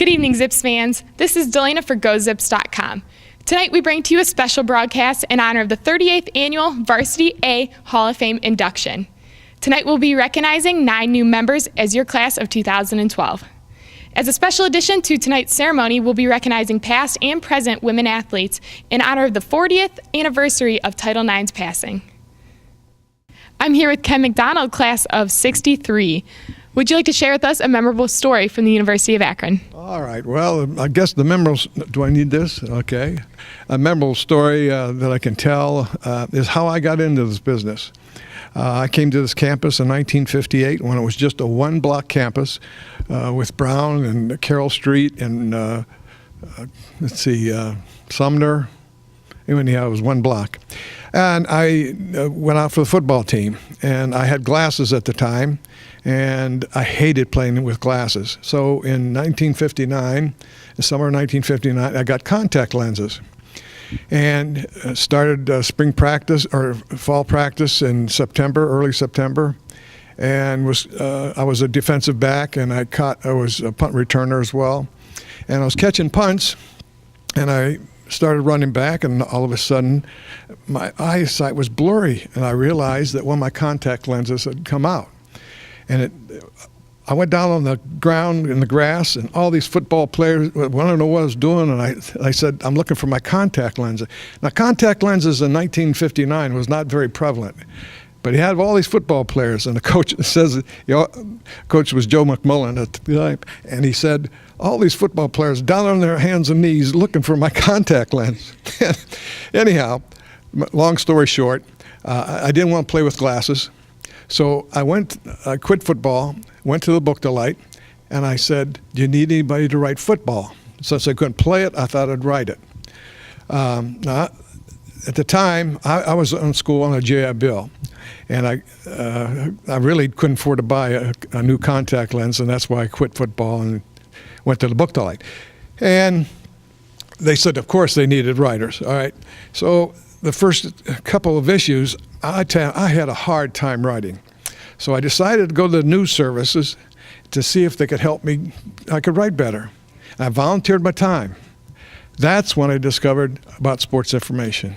Good evening, Zips fans. This is Delana for GoZips.com. Tonight we bring to you a special broadcast in honor of the 38th Annual Varsity A Hall of Fame Induction. Tonight we'll be recognizing 9 new members as your class of 2012. As a special addition to tonight's ceremony, we'll be recognizing past and present women athletes in honor of the 40th anniversary of Title IX's passing. I'm here with McDonald, class of 63. Would you like to share with us a memorable story from the University of Akron? All right. Well, I guess the memorable, do I need this? Okay. A memorable story that I can tell is how I got into this business. I came to this campus in 1958 when it was just a one-block campus with Brown and Carroll Street and, Sumner. Anyhow, it was one block. And I went out for the football team, and I had glasses at the time, and I hated playing with glasses. So in 1959, the summer of 1959, I got contact lenses and started spring practice or fall practice in September, early September, and I was a defensive back, and I was a punt returner as well. And I was catching punts, and I started running back, and all of a sudden my eyesight was blurry, and I realized that one of my contact lenses had come out. And I went down on the ground in the grass, and all these football players wanted to know what I was doing, and I said, I'm looking for my contact lenses. Now, contact lenses in 1959 was not very prevalent, but he had all these football players, and the coach says, coach was Joe McMullen at the time, and he said, all these football players down on their hands and knees looking for my contact lens. Anyhow, long story short, I didn't want to play with glasses. So I quit football, went to the book delight, and I said, do you need anybody to write football? Since I couldn't play it, I thought I'd write it. Now, at the time, I was in school on a GI Bill, and I really couldn't afford to buy a new contact lens, and that's why I quit football and went to the book delight. And they said, of course, they needed writers. All right. So the first couple of issues, I had a hard time writing. So I decided to go to the news services to see if they could help me. I could write better. I volunteered my time. That's when I discovered about sports information.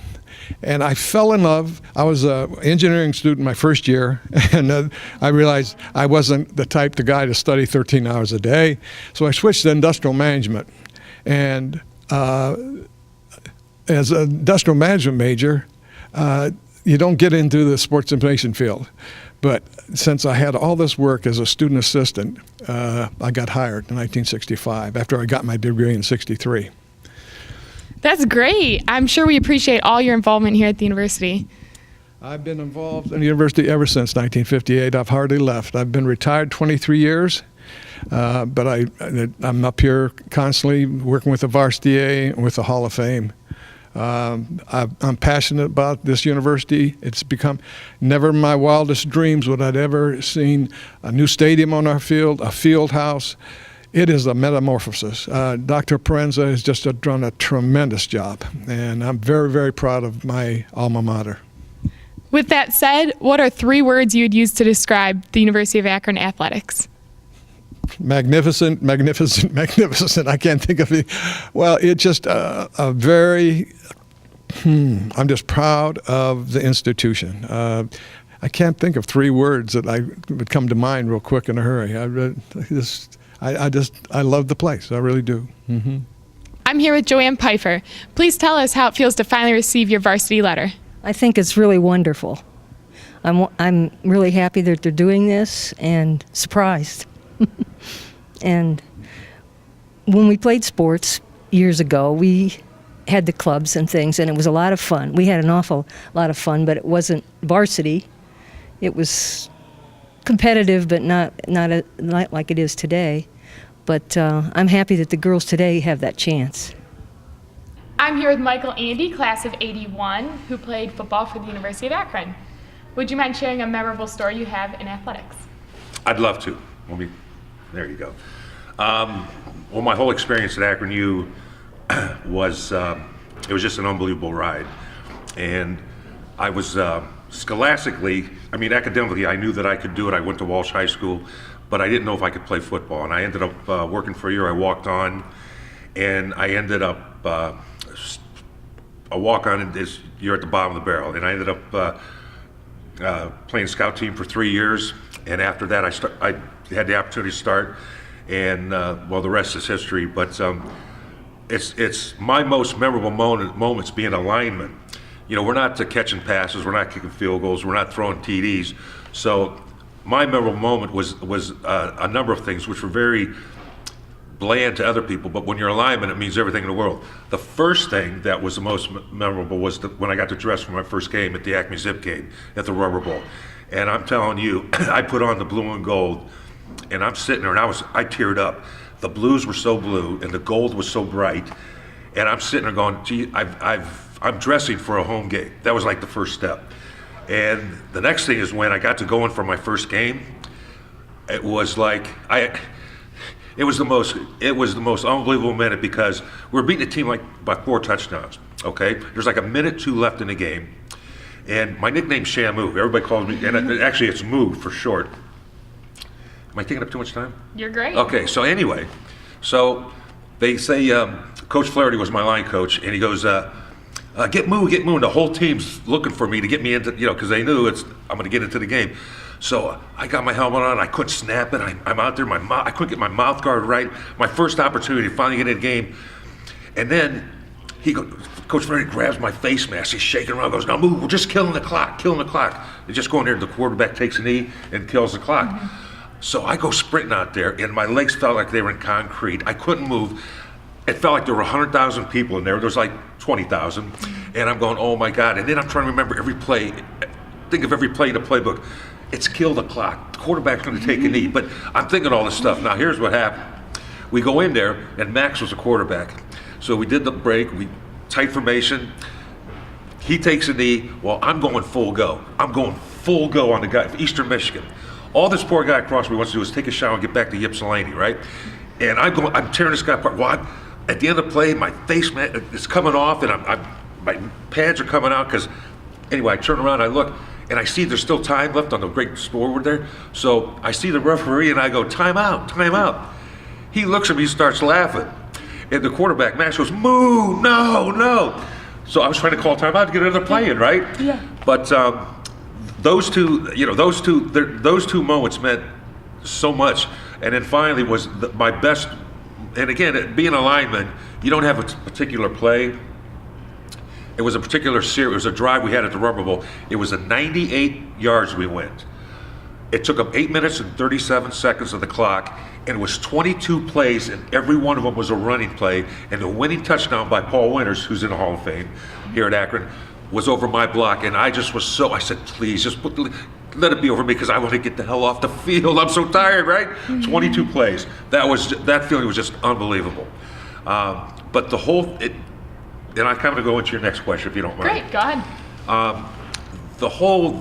And I fell in love. I was an engineering student my first year, and I realized I wasn't the type of guy to study 13 hours a day. So I switched to industrial management. And as an industrial management major, you don't get into the sports information field. But since I had all this work as a student assistant, I got hired in 1965 after I got my degree in 63. That's great. I'm sure we appreciate all your involvement here at the university. I've been involved in the university ever since 1958. I've hardly left. I've been retired 23 years, but I'm up here constantly working with the Varsity A and with the Hall of Fame. I'm passionate about this university. It's become never in my wildest dreams would I'd ever seen a new stadium on our field, a field house. It is a metamorphosis. Dr. Parenza has just done a tremendous job, and I'm very, very proud of my alma mater. With that said, what are 3 words you would use to describe the University of Akron athletics? Magnificent, magnificent, magnificent. I can't think of it. Well, it's just I'm just proud of the institution. I can't think of 3 words that would come to mind real quick in a hurry. I love the place. I really do. Mm-hmm. I'm here with Joanne Piper. Please tell us how it feels to finally receive your varsity letter. I think it's really wonderful. I'm really happy that they're doing this and surprised. And when we played sports years ago, we had the clubs and things, and it was a lot of fun. We had an awful lot of fun, but it wasn't varsity. It was competitive, but not like it is today. But I'm happy that the girls today have that chance. I'm here with Michael Andy, class of 81, who played football for the University of Akron. Would you mind sharing a memorable story you have in athletics? I'd love to. There you go. Well, my whole experience at Akron U was it was just an unbelievable ride, and I was scholastically, academically, I knew that I could do it. I went to Walsh High School, but I didn't know if I could play football. And I ended up working for a year. I walked on, and I ended up a walk-on is you're at the bottom of the barrel. And I ended up playing scout team for 3 years. And after that, I had the opportunity to start. And well, the rest is history. But it's my most memorable moments being a lineman. You know, we're not catching passes, we're not kicking field goals, we're not throwing TDs. So my memorable moment was a number of things which were very bland to other people, but when you're a lineman, it means everything in the world. The first thing that was the most memorable was when I got to dress for my first game at the Acme Zipcade at the Rubber Bowl. And I'm telling you, I put on the blue and gold, and I'm sitting there, and I teared up. The blues were so blue, and the gold was so bright, and I'm sitting there going, gee, I'm dressing for a home game. That was like the first step. And the next thing is when I got to go in for my first game, it was like, it was the most unbelievable minute, because we're beating the team like by 4 touchdowns, okay? There's like a minute 2 left in the game, and my nickname's Shamu. Everybody calls me, and actually it's Moo for short. Am I taking up too much time? You're great. Okay, so anyway, so they say, Coach Flaherty was my line coach, and he goes, get Moo, and the whole team's looking for me to get me into, you know, because they knew I'm going to get into the game. So I got my helmet on, I couldn't snap it, I'm out there, I couldn't get my mouth guard right. My first opportunity to finally get in the game. And then Coach Flaherty grabs my face mask, he's shaking around, goes, now move, we're just killing the clock. They just go in there, the quarterback takes a knee and kills the clock. Mm-hmm. So I go sprinting out there, and my legs felt like they were in concrete. I couldn't move. It felt like there were 100,000 people in there. There was like 20,000. And I'm going, oh my God. And then I'm trying to remember every play, think of every play in the playbook. It's kill the clock. The quarterback's going to take a knee. But I'm thinking all this stuff. Now here's what happened. We go in there, and Max was a quarterback. So we did the break, tight formation. He takes a knee. Well, I'm going full go. I'm going full go on the guy, Eastern Michigan. All this poor guy across me wants to do is take a shower and get back to Ypsilanti, right? And I'm tearing this guy apart. Well, at the end of the play, my face is coming off, and my pads are coming out, because anyway, I turn around, I look, and I see there's still time left on the great scoreboard there. So I see the referee, and I go, time out. He looks at me, starts laughing. And the quarterback, Max, goes, moo, no. So I was trying to call timeout to get another play in, right? Yeah. But those two moments meant so much. And then finally was my best, and again, being a lineman, you don't have a particular play. It was a particular series, it was a drive we had at the Rubber Bowl. It was a 98 yards we went. It took up 8 minutes and 37 seconds of the clock, and it was 22 plays, and every one of them was a running play. And the winning touchdown by Paul Winters, who's in the Hall of Fame here at Akron, was over my block. And I just was I said, please, just let it be over me, because I want to get the hell off the field. I'm so tired, right? 22 plays. That feeling was just unbelievable. But and I kind of go into your next question, if you don't mind. Great, go ahead.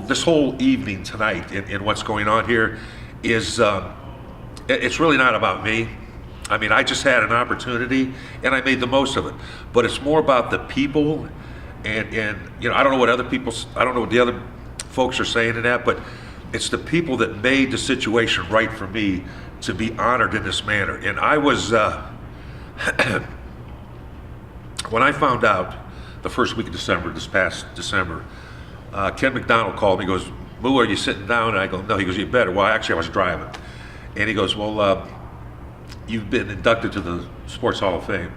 This whole evening tonight and what's going on here is, it's really not about me. I mean, I just had an opportunity and I made the most of it. But it's more about the people, and you know, I don't know what the other folks are saying in that, but it's the people that made the situation right for me to be honored in this manner. And I was, when I found out the first week of December, this past December, Ken McDonald called me, he goes, Moo, are you sitting down? And I go, no. He goes, you better. Well, actually, I was driving. And he goes, well, you've been inducted to the Sports Hall of Fame.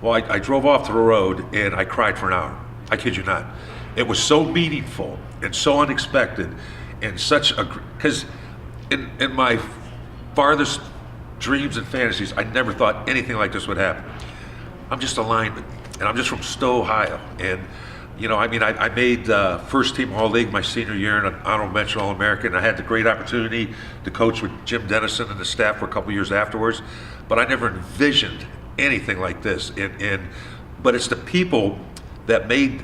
Well, I drove off to the road and I cried for an hour. I kid you not. It was so meaningful and so unexpected, and because in my farthest dreams and fantasies, I never thought anything like this would happen. I'm just a lineman, and I'm just from Stowe, Ohio. And, you know, I mean, I made first team All-League my senior year and an honorable mention All-American. I had the great opportunity to coach with Jim Dennison and the staff for a couple years afterwards, but I never envisioned anything like this. But it's the people that made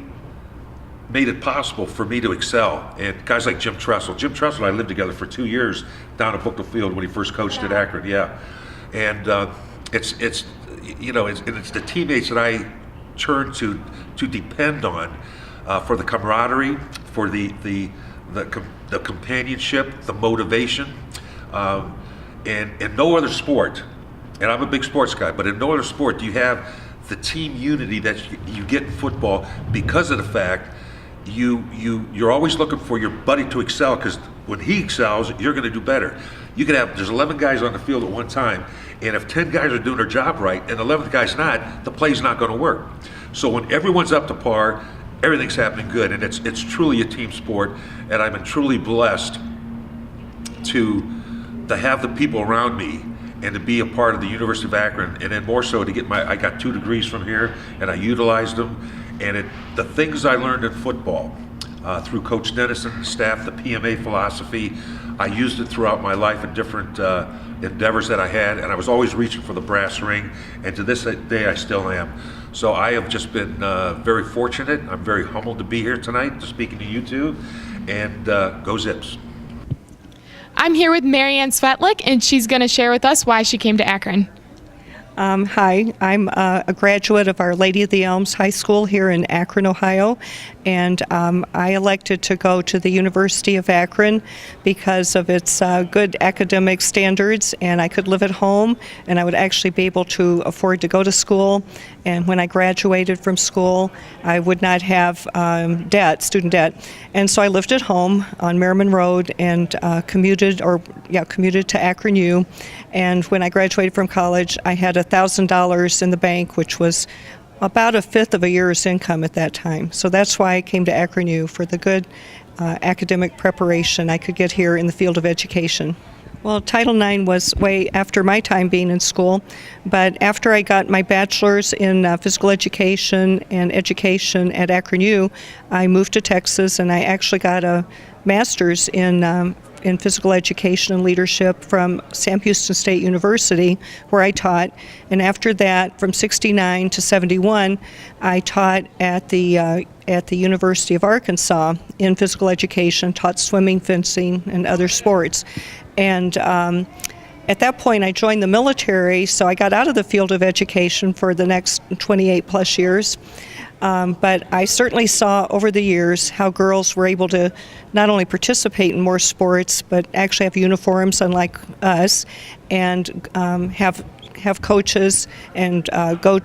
it possible for me to excel. And guys like Jim Tressel and I lived together for 2 years down at Bookville Field when he first coached at Akron. Yeah, and it's the teammates that I turn to depend on for the camaraderie, for the companionship, the motivation. And in no other sport, and I'm a big sports guy, but in no other sport do you have the team unity that you get in football, because of the fact you're always looking for your buddy to excel, because when he excels, you're going to do better. You could have, there's 11 guys on the field at one time, and if 10 guys are doing their job right and 11th guy's not, the play's not going to work. So when everyone's up to par, everything's happening good, and it's truly a team sport, and I've been truly blessed to have the people around me and to be a part of the University of Akron, and then more so to get I got 2 degrees from here, and I utilized them, and the things I learned in football through Coach Dennis and the staff, the PMA philosophy, I used it throughout my life in different endeavors that I had, and I was always reaching for the brass ring, and to this day I still am. So I have just been very fortunate. I'm very humbled to be here tonight, to speaking to you two, and go Zips. I'm here with Marianne Svetlik, and she's going to share with us why she came to Akron. Hi, I'm a graduate of Our Lady of the Elms High School here in Akron, Ohio, and I elected to go to the University of Akron because of its good academic standards, and I could live at home, and I would actually be able to afford to go to school, and when I graduated from school, I would not have student debt, and so I lived at home on Merriman Road and commuted to Akron U, and when I graduated from college, I had $1,000 in the bank, which was about a fifth of a year's income at that time. So that's why I came to Akron U, for the good academic preparation I could get here in the field of education. Well, Title IX was way after my time being in school, but after I got my bachelor's in physical education and education at Akron U, I moved to Texas, and I actually got a master's in physical education and leadership from Sam Houston State University, where I taught. And after that, from 69 to 71, I taught at the University of Arkansas in physical education, taught swimming, fencing, and other sports. And at that point, I joined the military, so I got out of the field of education for the next 28 plus years. But I certainly saw over the years how girls were able to not only participate in more sports, but actually have uniforms, unlike us, and have coaches and go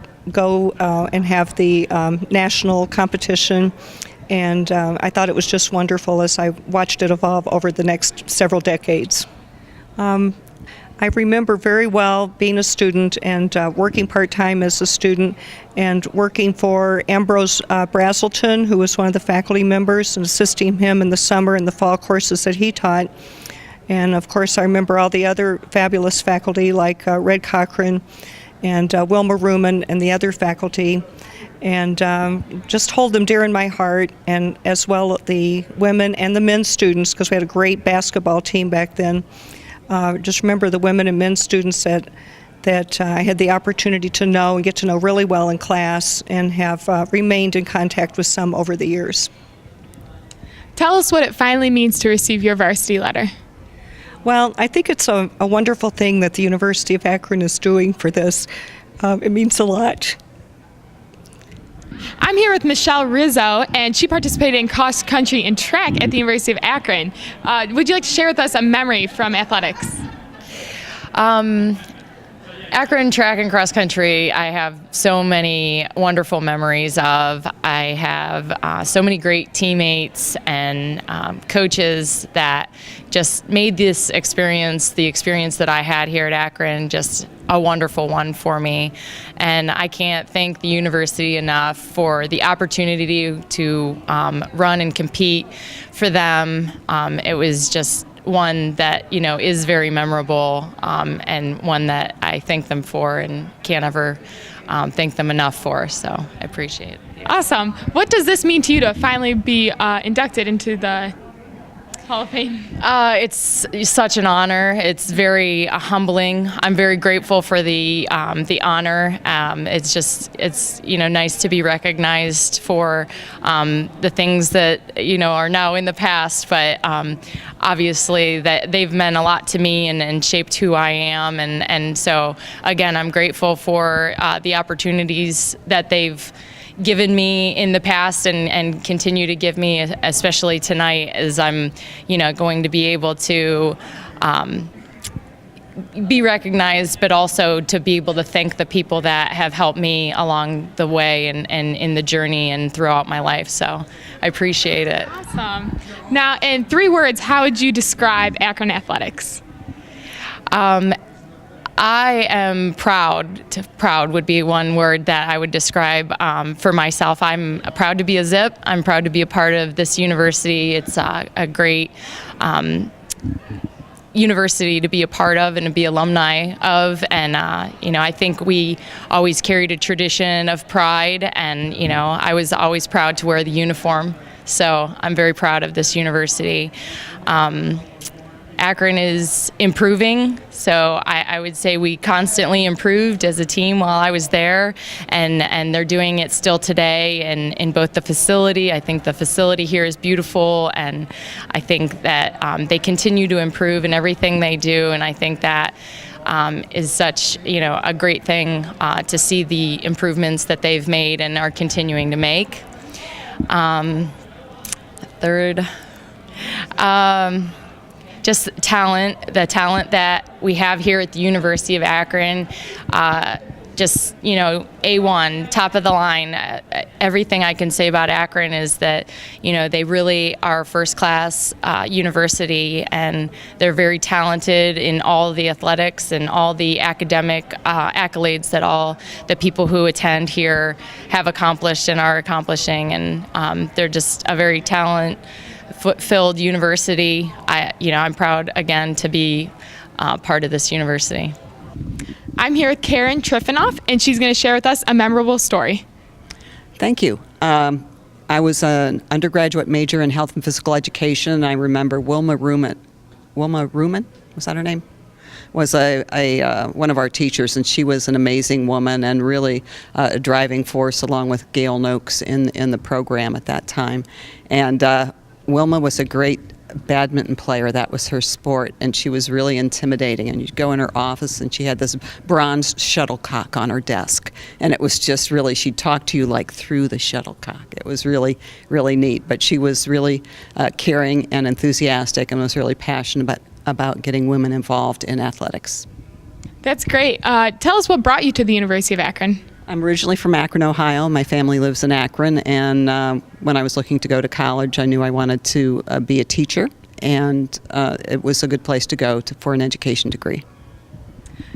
and have the national competition. And I thought it was just wonderful as I watched it evolve over the next several decades. I remember very well being a student and working part-time as a student and working for Ambrose Brazelton, who was one of the faculty members, and assisting him in the summer and the fall courses that he taught. And of course I remember all the other fabulous faculty like Red Cochran and Wilma Ruman and the other faculty, and just hold them dear in my heart, and as well the women and the men students, because we had a great basketball team back then. Just remember the women and men students that I had the opportunity to know and get to know really well in class, and have remained in contact with some over the years. Tell us what it finally means to receive your varsity letter. Well, I think it's a wonderful thing that the University of Akron is doing for this. It means a lot. I'm here with Michele Rizzo, and she participated in cross country and track at the University of Akron. Would you like to share with us a memory from athletics? Akron track and cross country, I have so many wonderful memories of. I have so many great teammates and coaches that just made this experience, the experience that I had here at Akron, just a wonderful one for me. And I can't thank the university enough for the opportunity to run and compete for them. It was just one that, you know, is very memorable, and one that I thank them for and can't ever thank them enough for, so I appreciate it. Awesome. What does this mean to you to finally be inducted into the Hall of Fame? It's such an honor. It's very humbling. I'm very grateful for the honor. It's nice to be recognized for the things that are now in the past, but obviously that they've meant a lot to me and shaped who I am, and so again, I'm grateful for the opportunities that they've given me in the past and continue to give me, especially tonight, as I'm going to be able to be recognized, but also to be able to thank the people that have helped me along the way and in the journey and throughout my life. So I appreciate it. Awesome. Now, in 3 words, how would you describe Akron athletics? I am proud. Proud would be one word that I would describe for myself. I'm proud to be a Zip. I'm proud to be a part of this university. It's a great university to be a part of and to be alumni of. And, I think we always carried a tradition of pride. And, I was always proud to wear the uniform. So I'm very proud of this university. Akron is improving, so I would say we constantly improved as a team while I was there, and they're doing it still today in both the facility. I think the facility here is beautiful, and I think that they continue to improve in everything they do, and I think that is such a great thing to see the improvements that they've made and are continuing to make. Third, just the talent that we have here at the University of Akron, just, A1, top of the line. Everything I can say about Akron is that, they really are a first-class university, and they're very talented in all the athletics and all the academic accolades that all the people who attend here have accomplished and are accomplishing, and they're just a very filled university. I'm proud again to be part of this university. I'm here with Karen Triffenoff, and she's going to share with us a memorable story. Thank you. I was an undergraduate major in health and physical education, and I remember Wilma Ruman, was that her name? Was one of our teachers, and she was an amazing woman and really a driving force along with Gail Noakes in the program at that time. And Wilma was a great badminton player. That was her sport, and she was really intimidating. And you'd go in her office, and she had this bronze shuttlecock on her desk, and it was just really, she'd talk to you like through the shuttlecock. It was really, really neat. But she was really caring and enthusiastic, and was really passionate about getting women involved in athletics. That's great. Tell us what brought you to the University of Akron. I'm originally from Akron, Ohio. My family lives in Akron, and when I was looking to go to college, I knew I wanted to be a teacher, and it was a good place to go for an education degree.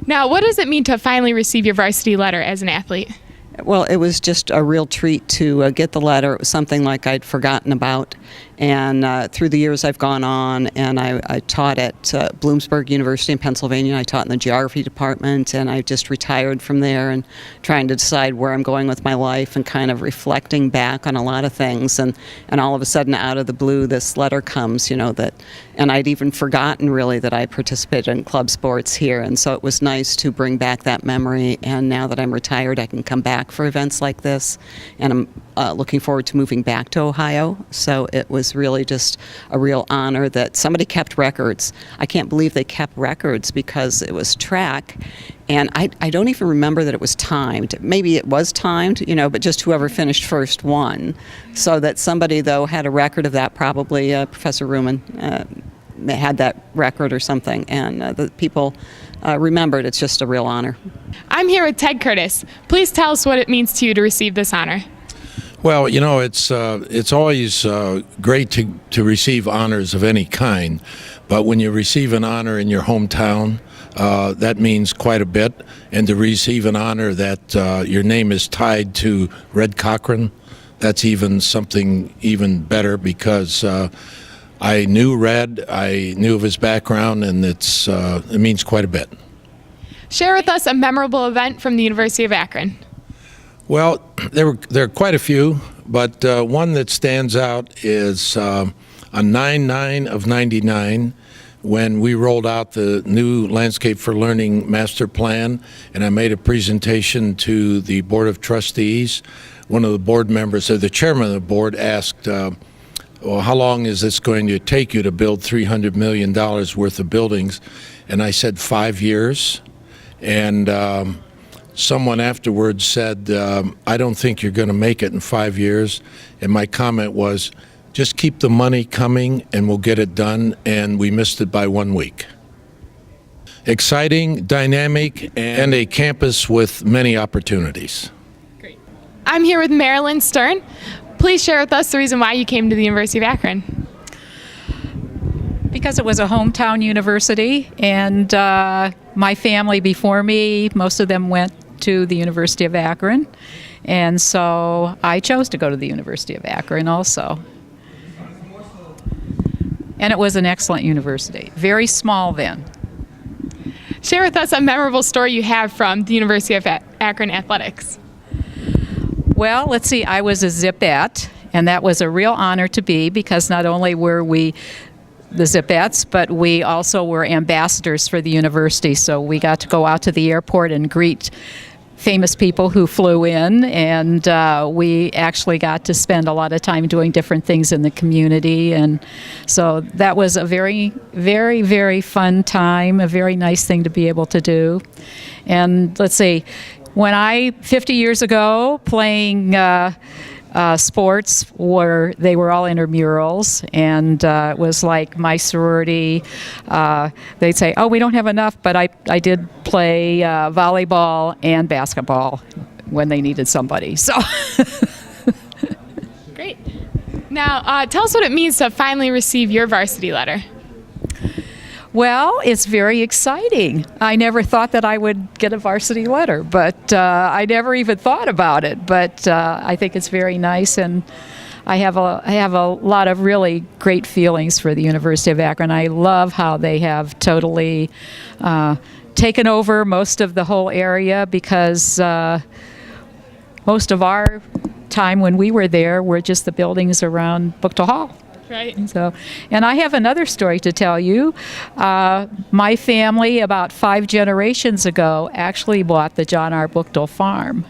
Now, what does it mean to finally receive your varsity letter as an athlete? Well, it was just a real treat to get the letter. It was something like I'd forgotten about. And through the years I've gone on, and I taught at Bloomsburg University in Pennsylvania. I taught in the geography department, and I just retired from there and trying to decide where I'm going with my life and kind of reflecting back on a lot of things. And all of a sudden, out of the blue, this letter comes, and I'd even forgotten really that I participated in club sports here. And so it was nice to bring back that memory. And now that I'm retired, I can come back for events like this. And I'm looking forward to moving back to Ohio. So it was really just a real honor that somebody kept records. I can't believe they kept records because it was track, and I don't even remember that it was timed. Maybe it was timed, but just whoever finished first won. So that somebody, though, had a record of that, probably Professor Ruman had that record or something, and the people remembered. It's just a real honor. I'm here with Ted Curtis. Please tell us what it means to you to receive this honor. Well, it's always great to receive honors of any kind, but when you receive an honor in your hometown, that means quite a bit. And to receive an honor that your name is tied to Red Cochran, that's something even better, because I knew Red, I knew of his background, and it means quite a bit. Share with us a memorable event from the University of Akron. Well, there are quite a few, but one that stands out is on 9/9 of '99, when we rolled out the new Landscape for Learning master plan, and I made a presentation to the Board of Trustees. One of the board members, or the chairman of the board, asked, well, how long is this going to take you to build $300 million worth of buildings? And I said 5 years. And someone afterwards said, I don't think you're going to make it in 5 years. And my comment was, just keep the money coming and we'll get it done. And we missed it by 1 week. exciting, dynamic, and a campus with many opportunities. Great. I'm here with Marilyn Stern. Please share with us the reason why you came to the University of Akron. Because it was a hometown university, and my family before me, most of them went to the University of Akron, and so I chose to go to the University of Akron also. And it was an excellent university, very small then. Share with us a memorable story you have from the University of Akron athletics. Well, let's see, I was a Zipette, and that was a real honor to be, because not only were we the Zipettes, but we also were ambassadors for the university, so we got to go out to the airport and greet famous people who flew in, and we actually got to spend a lot of time doing different things in the community, and so that was a very, very, very fun time, a very nice thing to be able to do. And let's see, when 50 years ago, playing sports, they were all intramurals, and it was like my sorority. They'd say, "Oh, we don't have enough," but I did play volleyball and basketball when they needed somebody. So. Great. Now, tell us what it means to finally receive your varsity letter. Well, it's very exciting. I never thought that I would get a varsity letter, but I never even thought about it. But I think it's very nice, and I have a lot of really great feelings for the University of Akron. I love how they have totally taken over most of the whole area, because most of our time when we were there were just the buildings around Buchtel Hall. Right. So, and I have another story to tell you. My family, about 5 generations ago, actually bought the John R. Buchtel farm.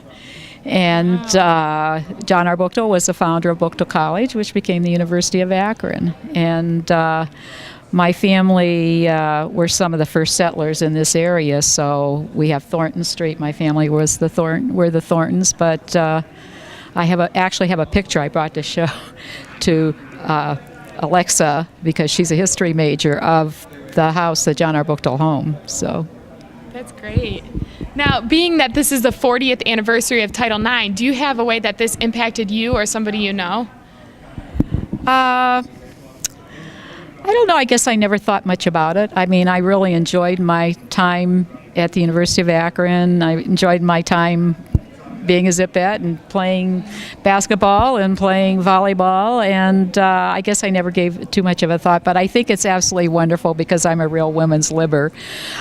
And John R. Buchtel was the founder of Buchtel College, which became the University of Akron. And my family were some of the first settlers in this area. So we have Thornton Street. My family was the Thorntons, but I actually have a picture I brought to show to Alexa, because she's a history major, of the house, the John R. Buchtel home. So that's great. Now, being that this is the 40th anniversary of Title IX, do you have a way that this impacted you or somebody you know? I don't know. I guess I never thought much about it. I mean, I really enjoyed my time at the University of Akron. I enjoyed my time being a Zipette and playing basketball and playing volleyball, and I guess I never gave too much of a thought, but I think it's absolutely wonderful, because I'm a real women's libber.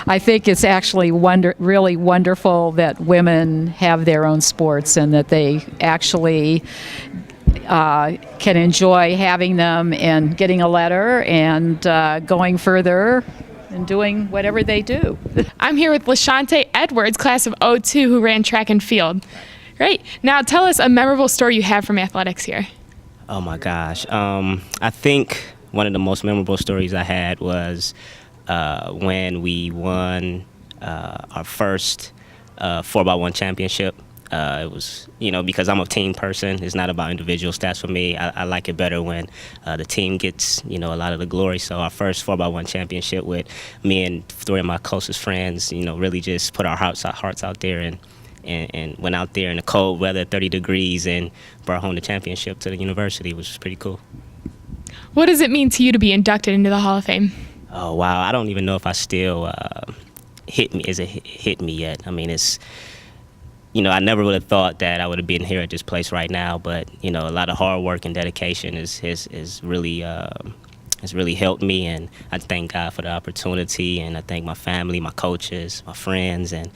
I think it's actually really wonderful that women have their own sports, and that they actually can enjoy having them and getting a letter and going further and doing whatever they do. I'm here with Shante Edwards, class of '02, who ran track and field. Great. Now tell us a memorable story you have from athletics here. Oh my gosh. I think one of the most memorable stories I had was when we won our first 4x1 championship. It was, because I'm a team person, it's not about individual stats for me. I like it better when the team gets, a lot of the glory. So our first 4x1 championship with me and 3 of my closest friends, really just put our hearts out there and went out there in the cold weather, 30 degrees, and brought home the championship to the university, which was pretty cool. What does it mean to you to be inducted into the Hall of Fame? Oh, wow. I don't even know if I still hit me yet. I mean, it's... I never would have thought that I would have been here at this place right now, but, a lot of hard work and dedication has really helped me, and I thank God for the opportunity, and I thank my family, my coaches, my friends, and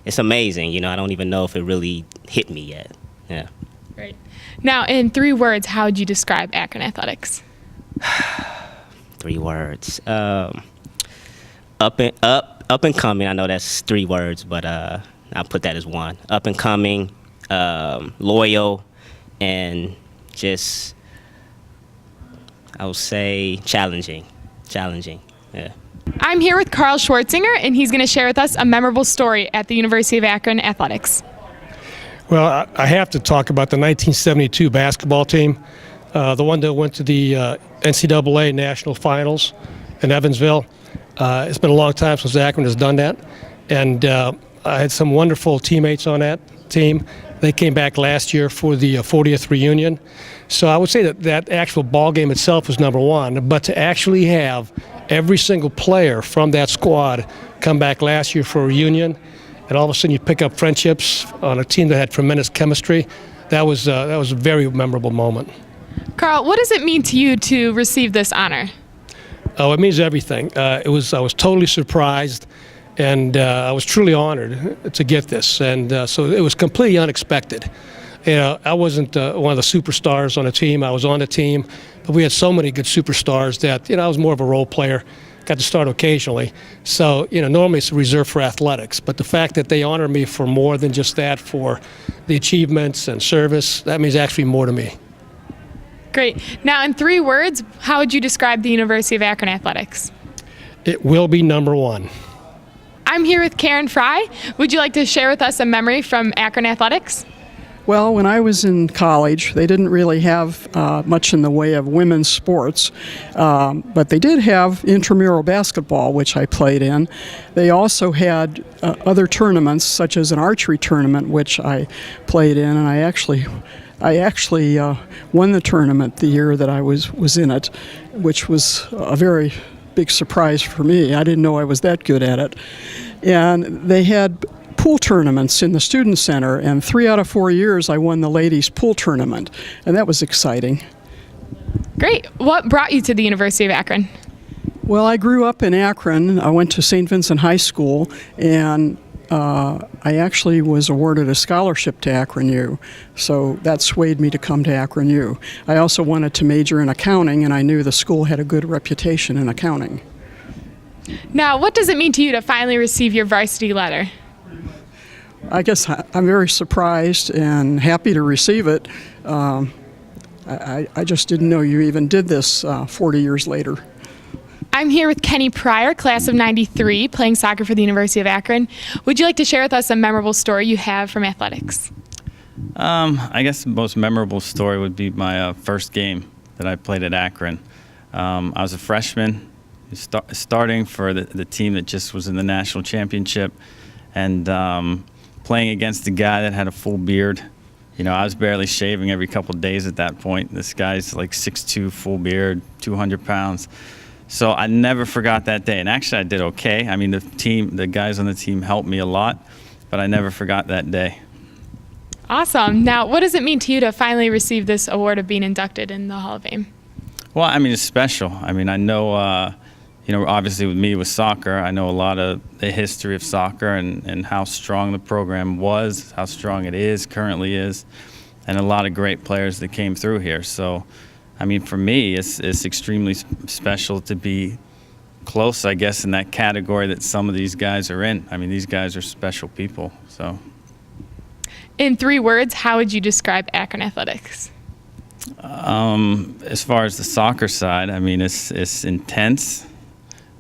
it's amazing. I don't even know if it really hit me yet. Yeah. Right. Now, in 3 words, how would you describe Akron athletics? 3 words. Up and coming. I know that's 3 words, but I'll put that as 1. Up and coming, loyal, and just, I would say, challenging. Yeah. I'm here with Carl Schwartzinger, and he's going to share with us a memorable story at the University of Akron athletics. Well, I have to talk about the 1972 basketball team, the one that went to the NCAA National Finals in Evansville. It's been a long time since Akron has done that, and I had some wonderful teammates on that team. They came back last year for the 40th reunion. So I would say that actual ball game itself is number one, but to actually have every single player from that squad come back last year for a reunion, and all of a sudden you pick up friendships on a team that had tremendous chemistry, that was a very memorable moment. Carl, what does it mean to you to receive this honor? Oh, it means everything. I was totally surprised, and I was truly honored to get this, and so it was completely unexpected. I wasn't one of the superstars on the team. I was on the team, but we had so many good superstars that I was more of a role player. Got to start occasionally. So normally it's reserved for athletics, but the fact that they honor me for more than just that, for the achievements and service, that means actually more to me. Great. Now, in 3 words, how would you describe the University of Akron athletics? It will be number one. I'm here with Karen Frey. Would you like to share with us a memory from Akron athletics? Well, when I was in college, they didn't really have much in the way of women's sports, but they did have intramural basketball, which I played in. They also had other tournaments, such as an archery tournament, which I played in, and I actually won the tournament the year that I was in it, which was a very big surprise for me. I didn't know I was that good at it. And they had pool tournaments in the student center, and 3 out of 4 years I won the ladies pool tournament, and that was exciting. Great. What brought you to the University of Akron? Well, I grew up in Akron. I went to St. Vincent High School, and I actually was awarded a scholarship to Akron U, so that swayed me to come to Akron U. I also wanted to major in accounting, and I knew the school had a good reputation in accounting. Now, what does it mean to you to finally receive your varsity letter? I guess I'm very surprised and happy to receive it. I just didn't know you even did this 40 years later. I'm here with Kenny Pryor, class of 93, playing soccer for the University of Akron. Would you like to share with us a memorable story you have from athletics? I guess the most memorable story would be my first game that I played at Akron. I was a freshman, starting for the team that just was in the national championship, and playing against a guy that had a full beard. I was barely shaving every couple of days at that point. This guy's like 6'2", full beard, 200 pounds. So I never forgot that day. And actually I did okay. I mean, the guys on the team helped me a lot, but I never forgot that day. Awesome. Now, what does it mean to you to finally receive this award of being inducted in the Hall of Fame? Well, I mean, it's special. I mean, I know, obviously with me with soccer, I know a lot of the history of soccer and how strong the program was, how strong it is, currently is, and a lot of great players that came through here. So, I mean, for me, it's extremely special to be close, I guess, in that category that some of these guys are in. I mean, these guys are special people. So, in 3 words, how would you describe Akron athletics? As far as the soccer side, I mean, it's intense.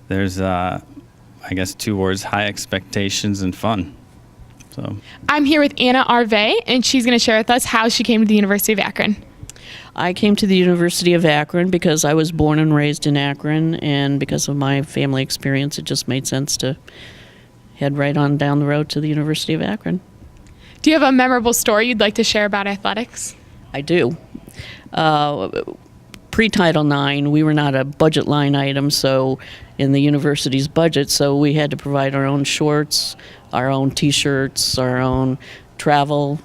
There's, I guess, 2 words: high expectations and fun. So, I'm here with Anna Arve, and she's going to share with us how she came to the University of Akron. I came to the University of Akron because I was born and raised in Akron, and because of my family experience, it just made sense to head right on down the road to the University of Akron. Do you have a memorable story you'd like to share about athletics? I do. Pre-Title IX, we were not a budget line item, so in the university's budget, so we had to provide our own shorts, our own T-shirts, our own travel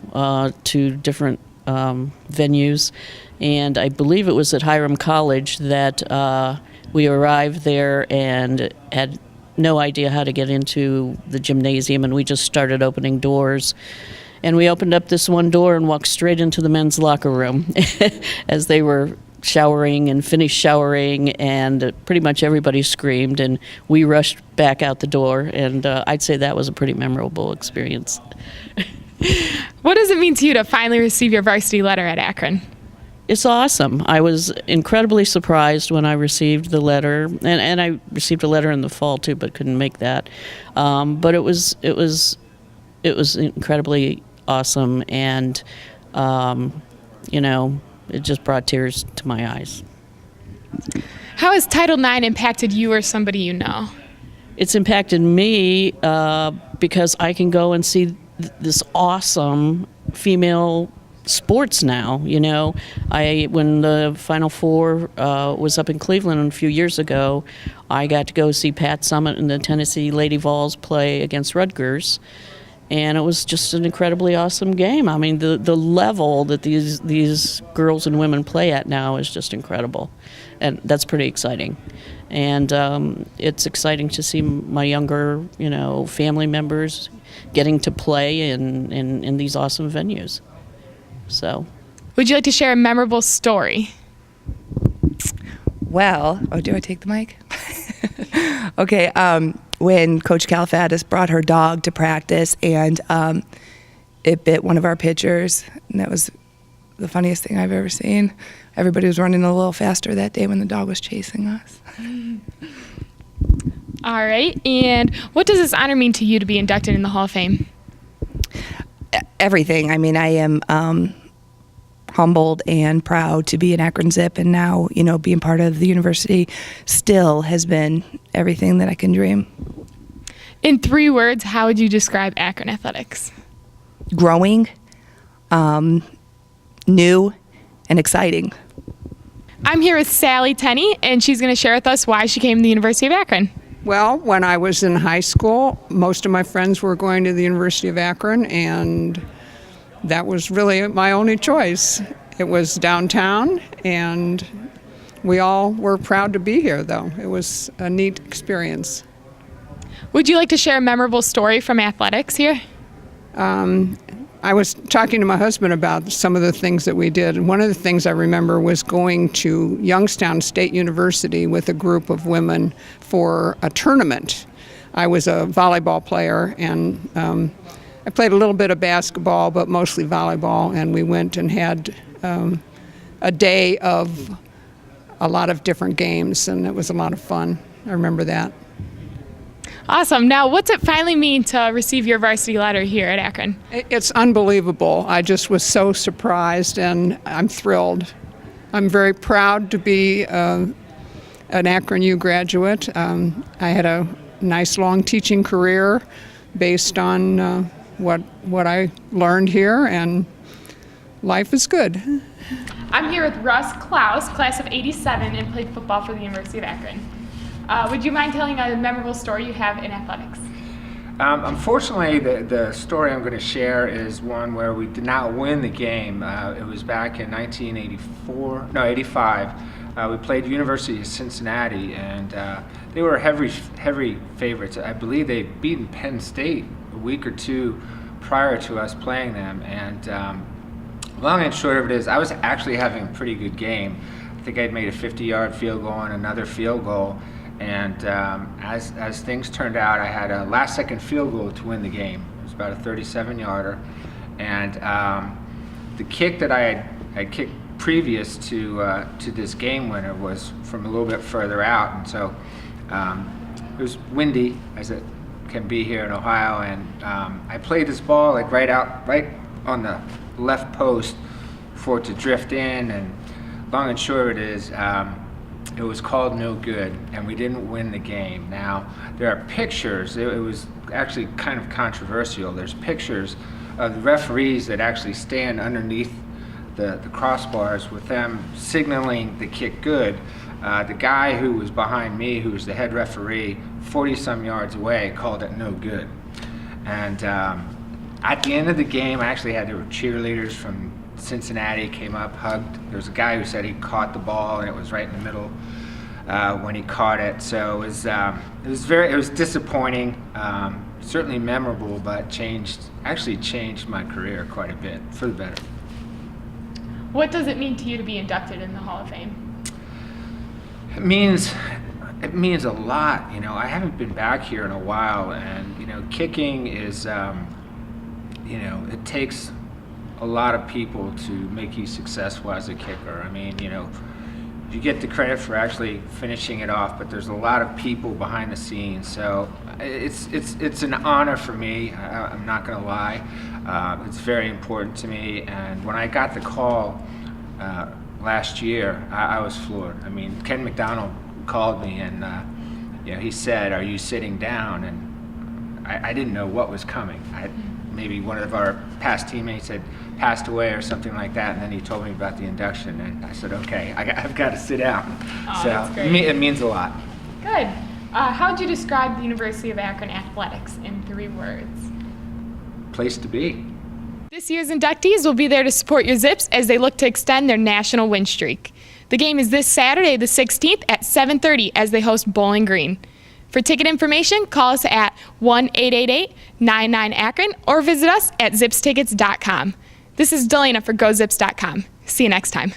to different venues. And I believe it was at Hiram College that we arrived there and had no idea how to get into the gymnasium, and we just started opening doors. And we opened up this one door and walked straight into the men's locker room as they were showering and finished showering, and pretty much everybody screamed, and we rushed back out the door, and I'd say that was a pretty memorable experience. What does it mean to you to finally receive your varsity letter at Akron? It's awesome. I was incredibly surprised when I received the letter, and I received a letter in the fall too, but couldn't make that. But it was incredibly awesome, and it just brought tears to my eyes. How has Title IX impacted you or somebody you know? it's impacted me because I can go and see this awesome female sports now. When the Final Four was up in Cleveland a few years ago, I got to go see Pat Summitt and the Tennessee Lady Vols play against Rutgers, and it was just an incredibly awesome game. I mean, the level that these girls and women play at now is just incredible, and that's pretty exciting. And it's exciting to see my younger, family members getting to play in these awesome venues. So, Would you like to share a memorable story? Well, do I take the mic? Okay, when Coach Calfatis brought her dog to practice and it bit one of our pitchers, and that was the funniest thing I've ever seen. Everybody was running a little faster that day when the dog was chasing us. All right, and what does this honor mean to you to be inducted in the Hall of Fame? Everything. I mean, I am humbled and proud to be an Akron Zip, and now, being part of the university still has been everything that I can dream. In 3 words, how would you describe Akron athletics? Growing, new, and exciting. I'm here with Sally Tenney, and she's going to share with us why she came to the University of Akron. Well, when I was in high school, most of my friends were going to the University of Akron, and that was really my only choice. It was downtown, and we all were proud to be here, though. It was a neat experience. Would you like to share a memorable story from athletics here? I was talking to my husband about some of the things that we did, and one of the things I remember was going to Youngstown State University with a group of women for a tournament. I was a volleyball player, and I played a little bit of basketball, but mostly volleyball, and we went and had a day of a lot of different games, and it was a lot of fun. I remember that. Awesome. Now, what's it finally mean to receive your varsity letter here at Akron? It's unbelievable. I just was so surprised, and I'm thrilled. I'm very proud to be an Akron U graduate. I had a nice long teaching career based on what I learned here, and life is good. I'm here with Russ Klaus, class of '87, and played football for the University of Akron. Would you mind telling a memorable story you have in athletics? Unfortunately, the story I'm going to share is one where we did not win the game. It was back in 85. We played University of Cincinnati, and they were heavy favorites. I believe they'd beaten Penn State a week or two prior to us playing them. And long and short of it is, I was actually having a pretty good game. I think I'd made a 50-yard field goal and another field goal. And as things turned out, I had a last-second field goal to win the game. It was about a 37-yarder. And the kick that I had kicked previous to this game winner was from a little bit further out. And so it was windy, as it can be here in Ohio. And I played this ball right on the left post for it to drift in. And long and short of it is, it was called no good, and we didn't win the game. Now, there are pictures. It was actually kind of controversial. There's pictures of the referees that actually stand underneath the crossbars with them signaling the kick good. The guy who was behind me, who was the head referee, 40-some yards away, called it no good. And at the end of the game, there were cheerleaders from Cincinnati came up, hugged. There was a guy who said he caught the ball, and it was right in the middle when he caught it. So it was disappointing, certainly memorable, but changed my career quite a bit for the better. What does it mean to you to be inducted in the Hall of Fame? It means a lot. I haven't been back here in a while, and kicking is it takes a lot of people to make you successful as a kicker. I mean, you get the credit for actually finishing it off, but there's a lot of people behind the scenes. So it's an honor for me. I'm not going to lie. It's very important to me. And when I got the call last year, I was floored. I mean, Ken McDonald called me, and he said, "Are you sitting down?" And I didn't know what was coming. Maybe one of our past teammates had passed away or something like that, and then he told me about the induction, and I said, "Okay, I've got to sit down." Oh, so that's great. it means a lot. Good. How would you describe the University of Akron athletics in 3 words? Place to be. This year's inductees will be there to support your Zips as they look to extend their national win streak. The game is this Saturday, the 16th at 7:30 as they host Bowling Green. For ticket information, call us at 1-888-99-AKRON or visit us at zipstickets.com. This is Delana for GoZips.com. See you next time.